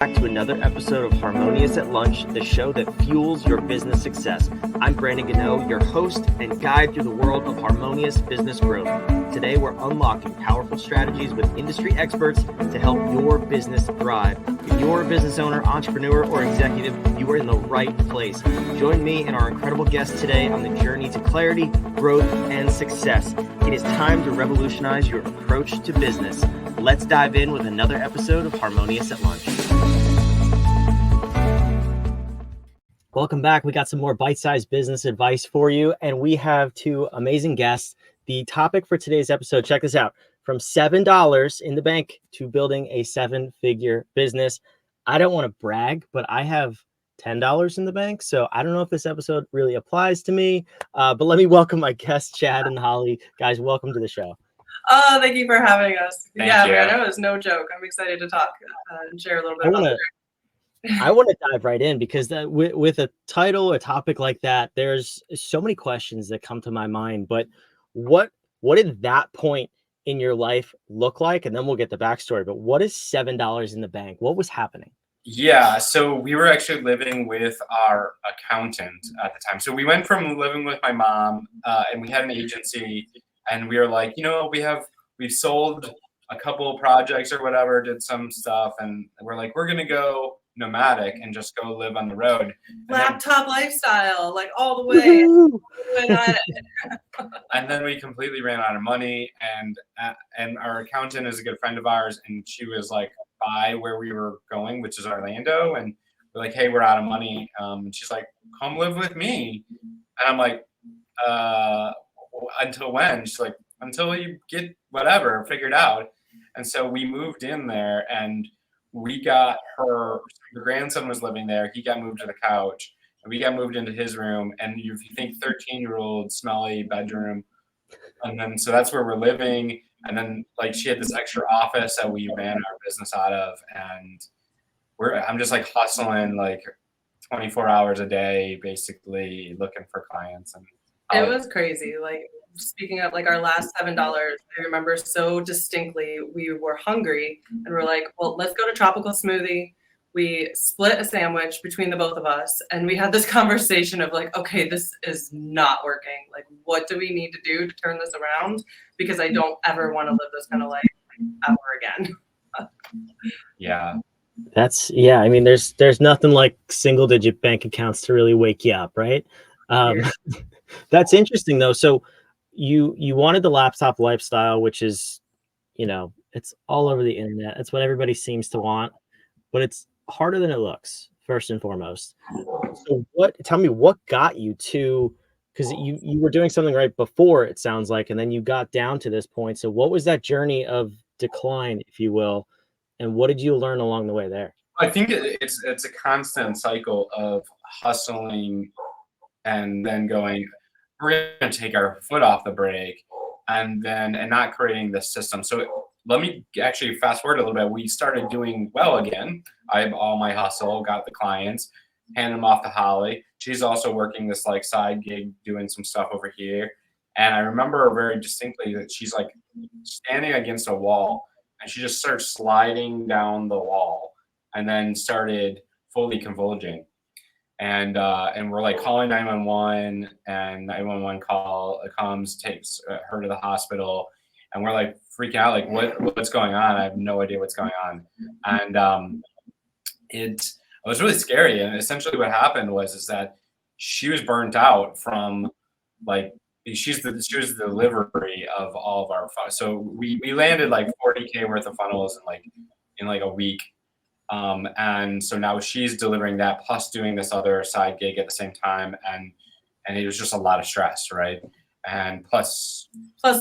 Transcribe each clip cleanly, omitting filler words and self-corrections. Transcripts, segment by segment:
Back to another episode of Harmonious at Lunch, the show that fuels your business success. I'm Brandon Gano, your host and guide through the world of harmonious business growth. Today, we're unlocking powerful strategies with industry experts to help your business thrive. If you're a business owner, entrepreneur, or executive, you are in the right place. Join me and our incredible guests today on the journey to clarity, growth, and success. It is time to revolutionize your approach to business. Let's dive in with another episode of Harmonious at Lunch. Welcome back. We got some more bite-sized business advice for you, and we have two amazing guests. The topic for today's episode, check this out, from $7 in the bank to building a seven-figure business. I don't want to brag, but I have $10 in the bank, so I don't know if this episode really applies to me, but let me welcome my guests, Chad and Holly. Guys, welcome to the show. Oh, thank you for having us. Thank you. Man, it was no joke. I'm excited to talk and share a little bit about it. I want to dive right in because with a title, a topic like that, there's so many questions that come to my mind. But what did that point in your life look like? And then we'll get the backstory. But what is $7 in the bank? What was happening? Yeah, so we were actually living with our accountant at the time. So we went from living with my mom, and we had an agency, and we were like, we've sold a couple of projects or whatever, did some stuff, and we're like, we're gonna go nomadic and just go live on the road. Laptop lifestyle, like all the way. And then we completely ran out of money, and our accountant is a good friend of ours, and she was like by where we were going, which is Orlando, and we're like, hey, we're out of money. And she's like, come live with me. And I'm like, until when? She's like, until you get whatever figured out. And so we moved in there, and we got her grandson was living there. He got moved to the couch, and we got moved into his room. And if you think 13-year-old smelly bedroom, and then so that's where we're living. And then like she had this extra office that we ran our business out of, and I'm just like hustling like 24 hours a day, basically looking for clients. And it was crazy. Like speaking of like our last $7, I remember so distinctly we were hungry and we're like, well, let's go to Tropical Smoothie. We split a sandwich between the both of us, and we had this conversation of like, okay, this is not working. Like, what do we need to do to turn this around? Because I don't ever want to live this kind of life ever again. Yeah. I mean, there's nothing like single digit bank accounts to really wake you up, right? That's interesting though. So you wanted the laptop lifestyle, which is, it's all over the internet. It's what everybody seems to want, but it's harder than it looks, first and foremost. So tell me what got you to, because you were doing something right before, it sounds like, and then you got down to this point. So what was that journey of decline, if you will, and what did you learn along the way there? I think it's a constant cycle of hustling and then going, we're going to take our foot off the brake, and not creating the system. So let me actually fast forward a little bit. We started doing well again. I have all my hustle, got the clients, hand them off to Holly. She's also working this like side gig, doing some stuff over here. And I remember very distinctly that she's like standing against a wall, and she just started sliding down the wall, and then started fully convulsing. And we're like calling 911, and 911 call comes, takes her to the hospital, and we're like freaking out, like what's going on? I have no idea what's going on. And it was really scary. And essentially what happened was that she was burnt out from like she was the delivery of all of our funnels. So we landed like 40K worth of funnels in like a week. And so now she's delivering that plus doing this other side gig at the same time. And it was just a lot of stress, right? And plus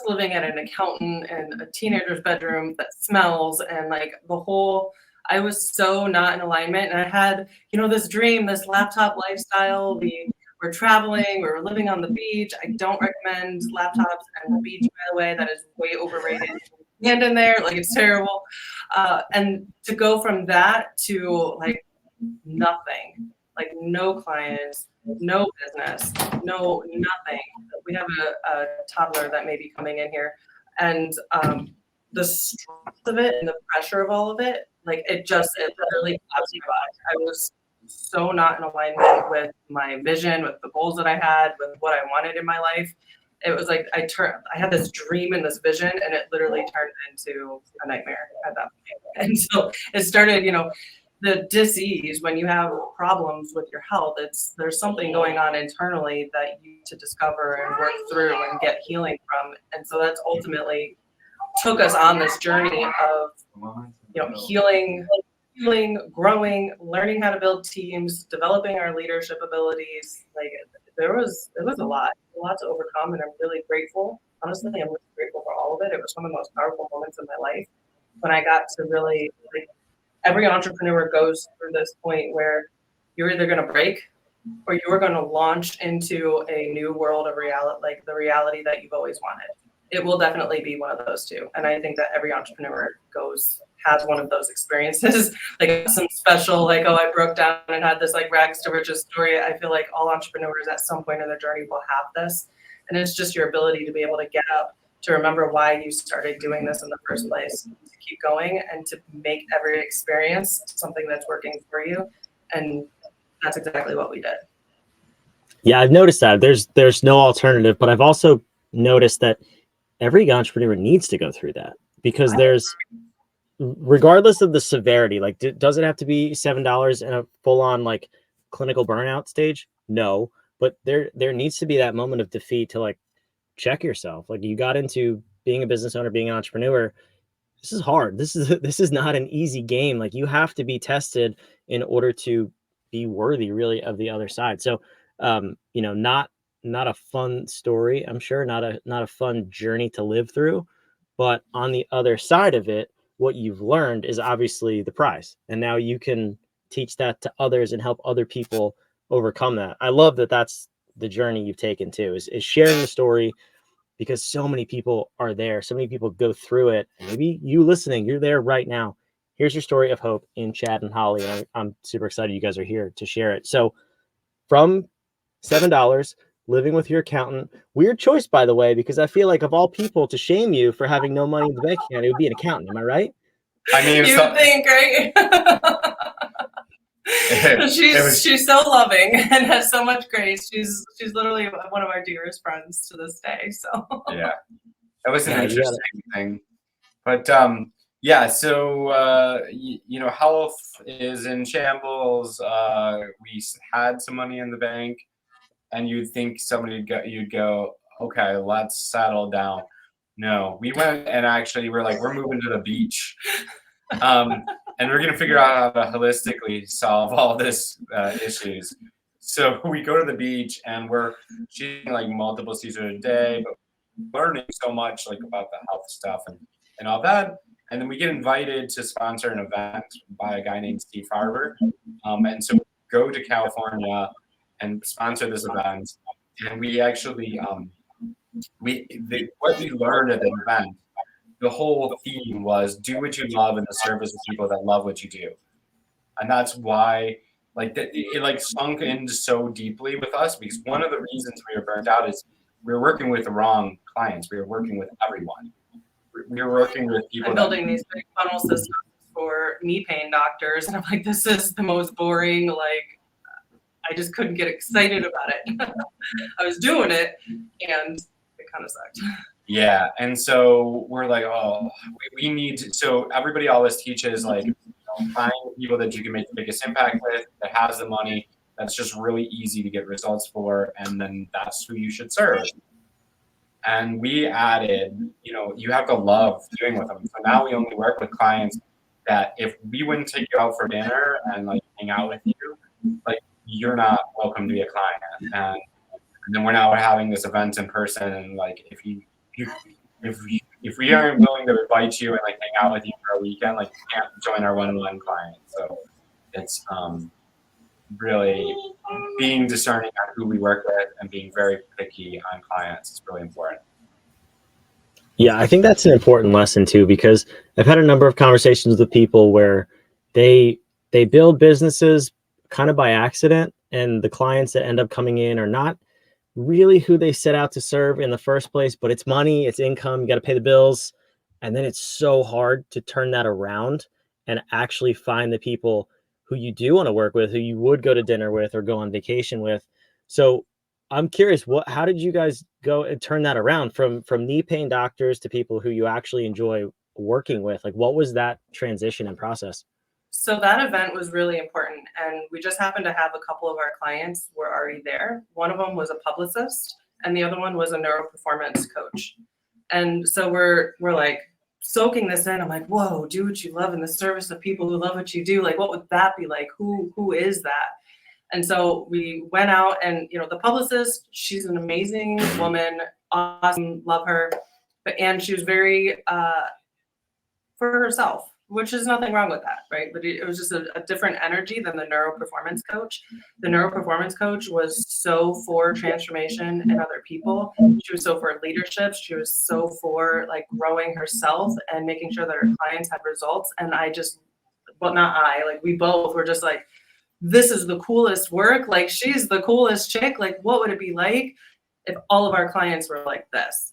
living at an accountant in a teenager's bedroom that smells, and like I was so not in alignment. And I had, this dream, this laptop lifestyle. We were traveling, we were living on the beach. I don't recommend laptops and the beach, by the way. That is way overrated. And in there, like it's terrible. And to go from that to like nothing, like no clients, no business, no nothing. We have a toddler that may be coming in here, and the stress of it and the pressure of all of it, like it literally collapsed my body. I was so not in alignment with my vision, with the goals that I had, with what I wanted in my life. It was like I had this dream and this vision, and it literally turned into a nightmare at that point. And so it started, the dis-ease when you have problems with your health. There's something going on internally that you need to discover and work through and get healing from. And so that's ultimately took us on this journey of healing, growing, learning how to build teams, developing our leadership abilities. Like it was a lot to overcome, and I'm really grateful. Honestly, I'm really grateful for all of it. It was one of the most powerful moments in my life when I got to really, like, every entrepreneur goes through this point where you're either going to break or you're going to launch into a new world of reality, like the reality that you've always wanted. It will definitely be one of those two. And I think that every entrepreneur has one of those experiences, like some special, like, oh, I broke down and had this like rags to riches story. I feel like all entrepreneurs at some point in their journey will have this. And it's just your ability to be able to get up, to remember why you started doing this in the first place, to keep going and to make every experience something that's working for you. And that's exactly what we did. Yeah, I've noticed that there's no alternative, but I've also noticed that every entrepreneur needs to go through that, because regardless of the severity, like, does it have to be $7 and a full-on like clinical burnout stage? No, but there needs to be that moment of defeat to like check yourself. Like, you got into being a business owner, being an entrepreneur. This is hard. This is not an easy game. Like, you have to be tested in order to be worthy, really, of the other side. So, not a fun story, I'm sure, not a fun journey to live through, but on the other side of it, what you've learned is obviously the prize, and now you can teach that to others and help other people overcome that. I love that that's the journey you've taken too, is sharing the story, because so many people are there. So many people go through it. And maybe you listening, you're there right now. Here's your story of hope in Chad and Holly. And I'm super excited you guys are here to share it. So from $7, living with your accountant, weird choice, by the way, because I feel like of all people to shame you for having no money in the bank account, it would be an accountant. Am I right? I mean, you think, right? She's so loving and has so much grace. She's literally one of our dearest friends to this day. So yeah, that was an interesting thing. But so health is in shambles. We had some money in the bank, and you'd think you'd go, okay, let's settle down. No, we went and actually we're moving to the beach. And we're going to figure out how to holistically solve all this issues. So we go to the beach and we're shooting like multiple seasons a day, but learning so much like about the health stuff and all that. And then we get invited to sponsor an event by a guy named Steve Farber. And so we go to California and sponsor this event. And we actually, what we learned at the event, the whole theme was do what you love in the service of people that love what you do. And that's why it sunk in so deeply with us, because one of the reasons we were burnt out is we were working with the wrong clients. We were working with everyone. We were working with people. I'm building these big funnel systems for knee pain doctors. And I'm like, this is the most boring, I just couldn't get excited about it. I was doing it and it kind of sucked. Yeah, and so we're like, oh, we need to. So everybody always teaches find people that you can make the biggest impact with, that has the money, that's just really easy to get results for, and then that's who you should serve. And we added, you have to love doing with them. So now we only work with clients that if we wouldn't take you out for dinner and hang out with you, you're not welcome to be a client. And then we're now having this event in person, and if we aren't willing to invite you and hang out with you for a weekend, you can't join our one-on-one clients. So it's really being discerning on who we work with and being very picky on clients is really important. Yeah, I think that's an important lesson too, because I've had a number of conversations with people where they build businesses kind of by accident, and the clients that end up coming in are not really who they set out to serve in the first place, but it's money, it's income, you got to pay the bills. And then it's so hard to turn that around and actually find the people who you do want to work with, who you would go to dinner with or go on vacation with. So I'm curious, how did you guys go and turn that around from knee pain doctors to people who you actually enjoy working with? Like, what was that transition and process? So that event was really important, and we just happened to have a couple of our clients were already there. One of them was a publicist, and the other one was a neuroperformance coach. And so we're like soaking this in. I'm like, whoa, do what you love in the service of people who love what you do. Like, what would that be like? Who is that? And so we went out, and the publicist, she's an amazing woman, awesome, love her, and she was very for herself, which is nothing wrong with that, right? But it was just a different energy than the neuroperformance coach. The neuroperformance coach was so for transformation and other people. She was so for leadership. She was so for like growing herself and making sure that her clients had results. And we both were just like, this is the coolest work. Like, she's the coolest chick. Like, what would it be like if all of our clients were like this?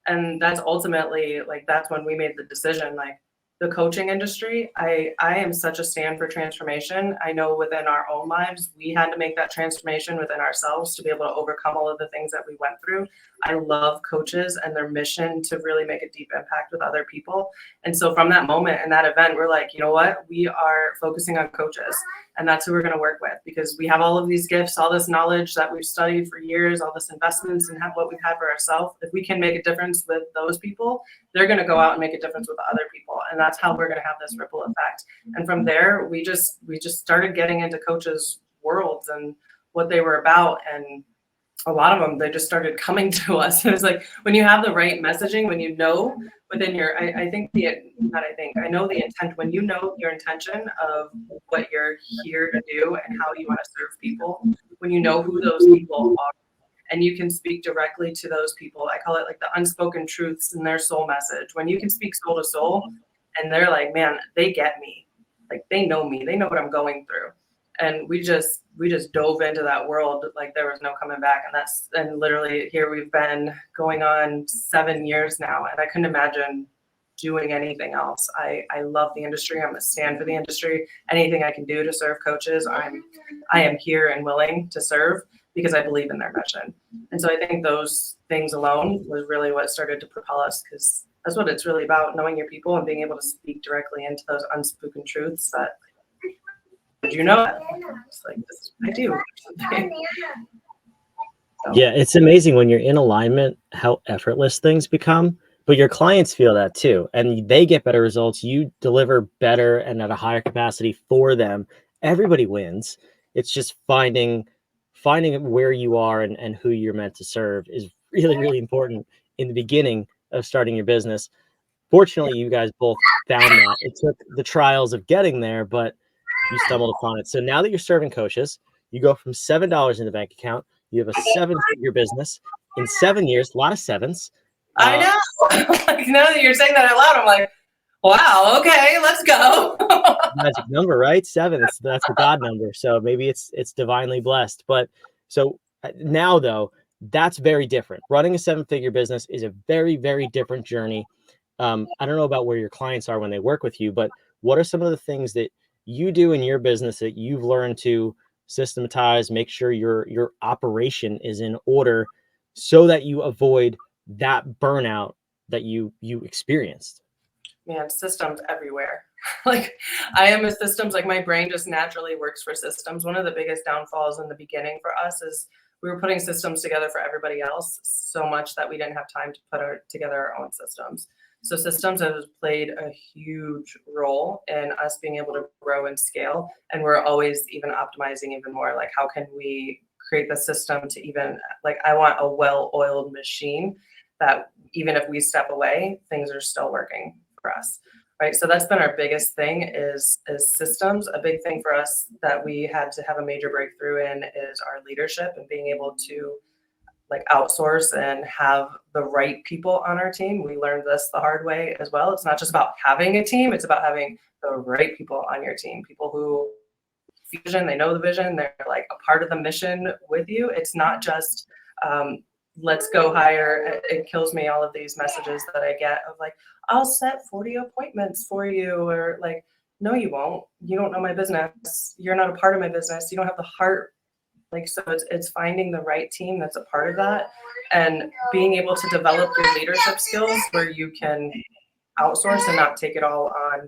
And that's ultimately, like, that's when we made the decision, like, the coaching industry, I am such a stand for transformation. I know within our own lives, we had to make that transformation within ourselves to be able to overcome all of the things that we went through. I love coaches and their mission to really make a deep impact with other people. And so from that moment and that event, we're like, you know what? We are focusing on coaches, and that's who we're going to work with, because we have all of these gifts, all this knowledge that we've studied for years, all this investments and what we've had for ourselves. If we can make a difference with those people, they're going to go out and make a difference with other people. And that's how we're going to have this ripple effect. And from there, we just started getting into coaches' worlds and what they were about. And a lot of them, they just started coming to us. It was like, when you have the right messaging, when you know within your, I know the intent, when you know your intention of what you're here to do and how you want to serve people, when you know who those people are, and you can speak directly to those people. I call it like the unspoken truths in their soul message. When you can speak soul to soul and they're like, man, they get me. Like, they know me. They know what I'm going through. And we just dove into that world like there was no coming back. And literally here we've been going on 7 years now, and I couldn't imagine doing anything else. I love the industry. I'm a stand for the industry. Anything I can do to serve coaches, I am here and willing to serve, because I believe in their mission. And so I think those things alone was really what started to propel us, because that's what it's really about, knowing your people and being able to speak directly into those unspoken truths that, did you know that? It's like, this, I do. So. Yeah, it's amazing when you're in alignment, how effortless things become, but your clients feel that too, and they get better results. You deliver better and at a higher capacity for them. Everybody wins. It's just finding where you are and who you're meant to serve is really, really important in the beginning of starting your business. Fortunately, you guys both found that. It took the trials of getting there, but you stumbled upon it. So now that you're serving coaches, you go from $7 in the bank account. You have a 7-figure business in 7 years, a lot of sevens. I know. Like, now that you're saying that out loud, I'm like, wow, okay, let's go. Magic number, right? 7. That's the God number. So maybe it's divinely blessed. But so now though, that's very different. Running a 7-figure business is a very, very different journey. I don't know about where your clients are when they work with you, but what are some of the things that you do in your business that you've learned to systematize, make sure your operation is in order so that you avoid that burnout that you experienced? Man, systems everywhere. Like, I am a systems, like, my brain just naturally works for systems. One of the biggest downfalls in the beginning for us is we were putting systems together for everybody else so much that we didn't have time to put together our own systems. So systems have played a huge role in us being able to grow and scale. And we're always even optimizing even more. Like, how can we create the system to even, like, I want a well-oiled machine that even if we step away, things are still working for us. Right. So that's been our biggest thing is systems. A big thing for us that we had to have a major breakthrough in is our leadership and being able to, like, outsource and have the right people on our team. We learned this the hard way as well. It's not just about having a team, it's about having the right people on your team, people who vision, they know the vision, they're like a part of the mission with you. It's not just let's go higher. It kills me, all of these messages that I get of like, I'll set 40 appointments for you, or like, no, you won't. You don't know my business. You're not a part of my business. You don't have the heart. Like, so it's finding the right team that's a part of that, and being able to develop your leadership skills where you can outsource and not take it all on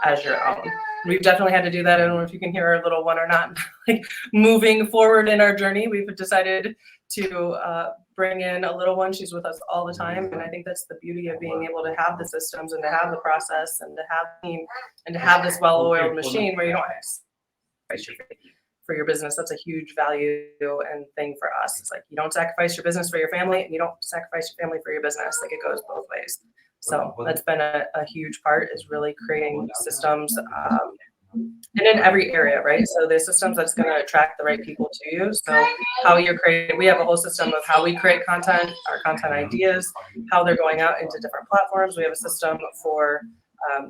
as your own. We've definitely had to do that. I don't know if you can hear our little one or not. Like, moving forward in our journey, we've decided to bring in a little one. She's with us all the time, and I think that's the beauty of being able to have the systems and to have the process and to have the team and to have this well-oiled machine where you don't have to sacrifice for your business. That's a huge value and thing for us. It's like, you don't sacrifice your business for your family, and you don't sacrifice your family for your business. Like, it goes both ways. So that's been a huge part, is really creating systems and in every area, right? So there's systems that's going to attract the right people to you. So how you're creating, we have a whole system of how we create content, our content ideas, how they're going out into different platforms. We have a system for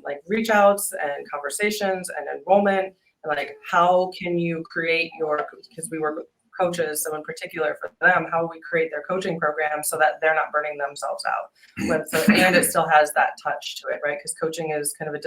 like reach outs and conversations and enrollment, and like, how can you create your, because we work with coaches, so in particular for them, how we create their coaching program so that they're not burning themselves out. And it still has that touch to it, right? Because coaching is kind of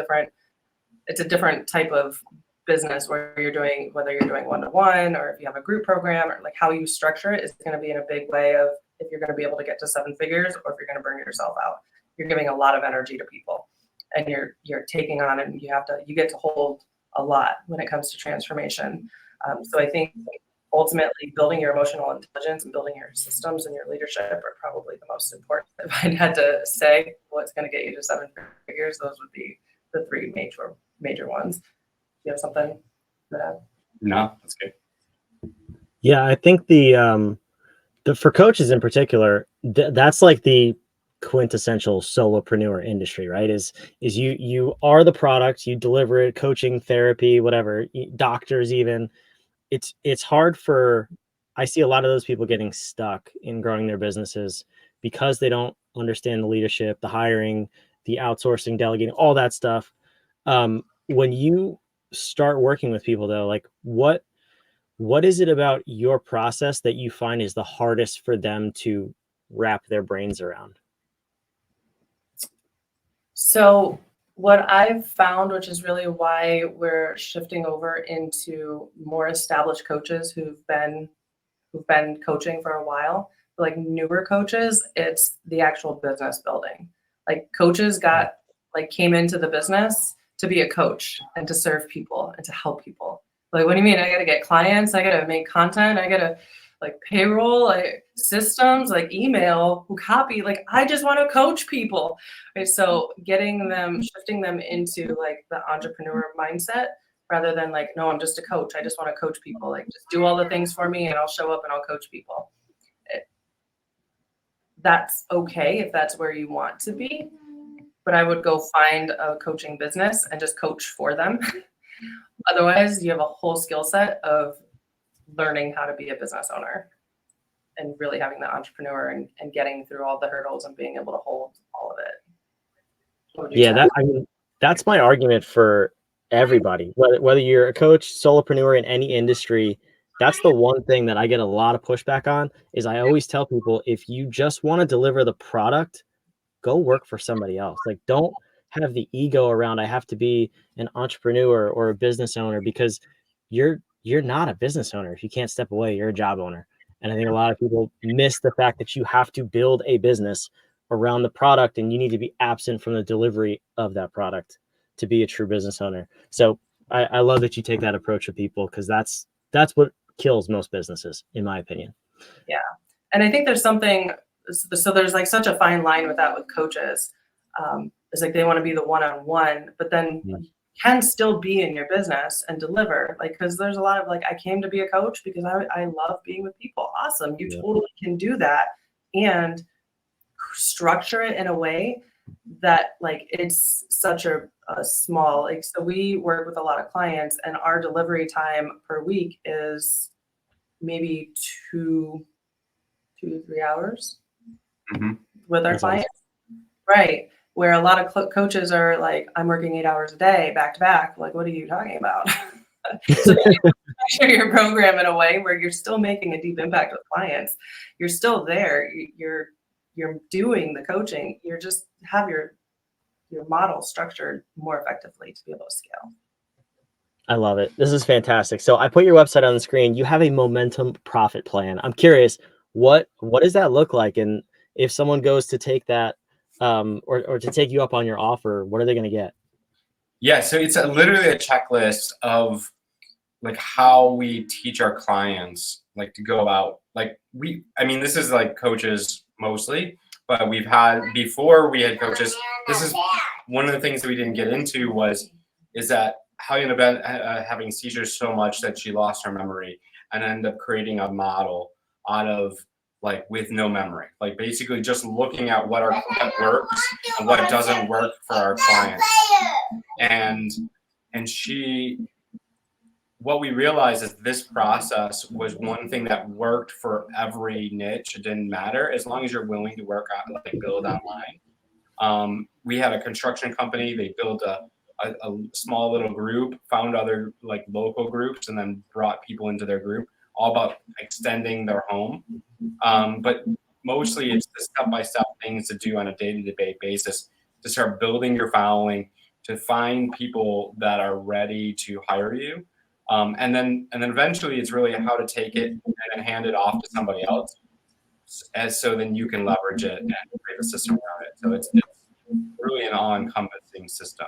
it's a different type of business where you're doing, whether you're doing one-to-one or if you have a group program, or like how you structure it is going to be in a big way of if you're going to be able to get to 7 figures or if you're going to burn yourself out. You're giving a lot of energy to people, and you're taking on, and you get to hold a lot when it comes to transformation. So I think ultimately building your emotional intelligence and building your systems and your leadership are probably the most important. If I had to say what's going to get you to 7 figures, those would be the 3 major ones. Do you have something to add? No, that's good. Yeah, I think the for coaches in particular, that's like the quintessential solopreneur industry, right? Is you are the product, you deliver it, coaching, therapy, whatever, doctors even. It's hard for, I see a lot of those people getting stuck in growing their businesses because they don't understand the leadership, the hiring, the outsourcing, delegating, all that stuff. When you start working with people though, like what is it about your process that you find is the hardest for them to wrap their brains around? So what I've found, which is really why we're shifting over into more established coaches who've been coaching for a while, like newer coaches, it's the actual business building. Like, coaches came into the business to be a coach and to serve people and to help people. Like, what do you mean? I got to get clients. I got to make content. I got to like payroll, like systems, like email, copy. Like, I just want to coach people. Right? So shifting them into like the entrepreneur mindset rather than like, no, I'm just a coach. I just want to coach people. Like, just do all the things for me and I'll show up and I'll coach people. That's okay if that's where you want to be. But I would go find a coaching business and just coach for them. Otherwise, you have a whole skill set of learning how to be a business owner and really having the entrepreneur and getting through all the hurdles and being able to hold all of it. Yeah, that's my argument for everybody. Whether you're a coach, solopreneur in any industry, that's the one thing that I get a lot of pushback on. Is I always tell people, if you just want to deliver the product, go work for somebody else. Like, don't have the ego around I have to be an entrepreneur or a business owner, because you're not a business owner. If you can't step away, you're a job owner. And I think a lot of people miss the fact that you have to build a business around the product, and you need to be absent from the delivery of that product to be a true business owner. So I love that you take that approach with people, because that's what kills most businesses, in my opinion. Yeah. And I think there's something, so there's like such a fine line with that with coaches. It's like they want to be the one-on-one, but then can still be in your business and deliver. Like, because there's a lot of like, I came to be a coach because I love being with people. Awesome. You totally can do that and structure it in a way that like it's such a small, like, so we work with a lot of clients and our delivery time per week is maybe 2 to 3 hours with our clients. Right. Where a lot of coaches are like, I'm working 8 hours a day back to back. Like, what are you talking about? So make sure your program in a way where you're still making a deep impact with clients. You're still there. You're doing the coaching. You're just have your model structured more effectively to be able to scale. I love it. This is fantastic. So I put your website on the screen. You have a momentum profit plan. I'm curious, what does that look like? And if someone goes to take that, or to take you up on your offer, what are they going to get? Yeah, so it's literally a checklist of like how we teach our clients like to go out. Like I mean, this is like coaches mostly, but before we had coaches. This is one of the things that we didn't get into is that Holly ended up having seizures so much that she lost her memory and ended up creating a model out of like with no memory, like basically just looking at what works and what doesn't work for our clients. And what we realized is this process was one thing that worked for every niche. It didn't matter as long as you're willing to work on, like build online. We had a construction company. They built a small little group, found other like local groups, and then brought people into their group, all about extending their home. But mostly it's the step-by-step things to do on a day-to-day basis to start building your following, to find people that are ready to hire you. And then eventually it's really how to take it and then hand it off to somebody else, so then you can leverage it and create a system around it. So it's really an all-encompassing system.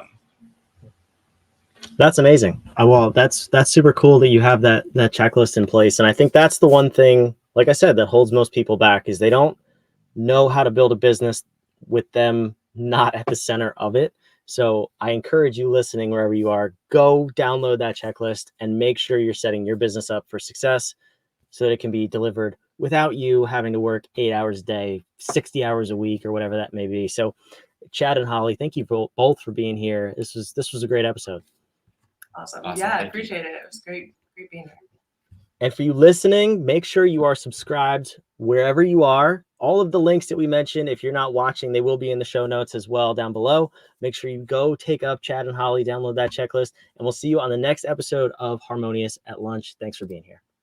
That's amazing. Well, that's super cool that you have that checklist in place. And I think that's the one thing, like I said, that holds most people back is they don't know how to build a business with them not at the center of it. So I encourage you listening wherever you are, go download that checklist and make sure you're setting your business up for success so that it can be delivered without you having to work 8 hours a day, 60 hours a week, or whatever that may be. So Chad and Holly, thank you both for being here. This was a great episode. Awesome. Yeah, I appreciate it. It was great being here. And for you listening, make sure you are subscribed wherever you are. All of the links that we mentioned, if you're not watching, they will be in the show notes as well down below. Make sure you go take up Chad and Holly, download that checklist, and we'll see you on the next episode of Harmonious at Lunch. Thanks for being here.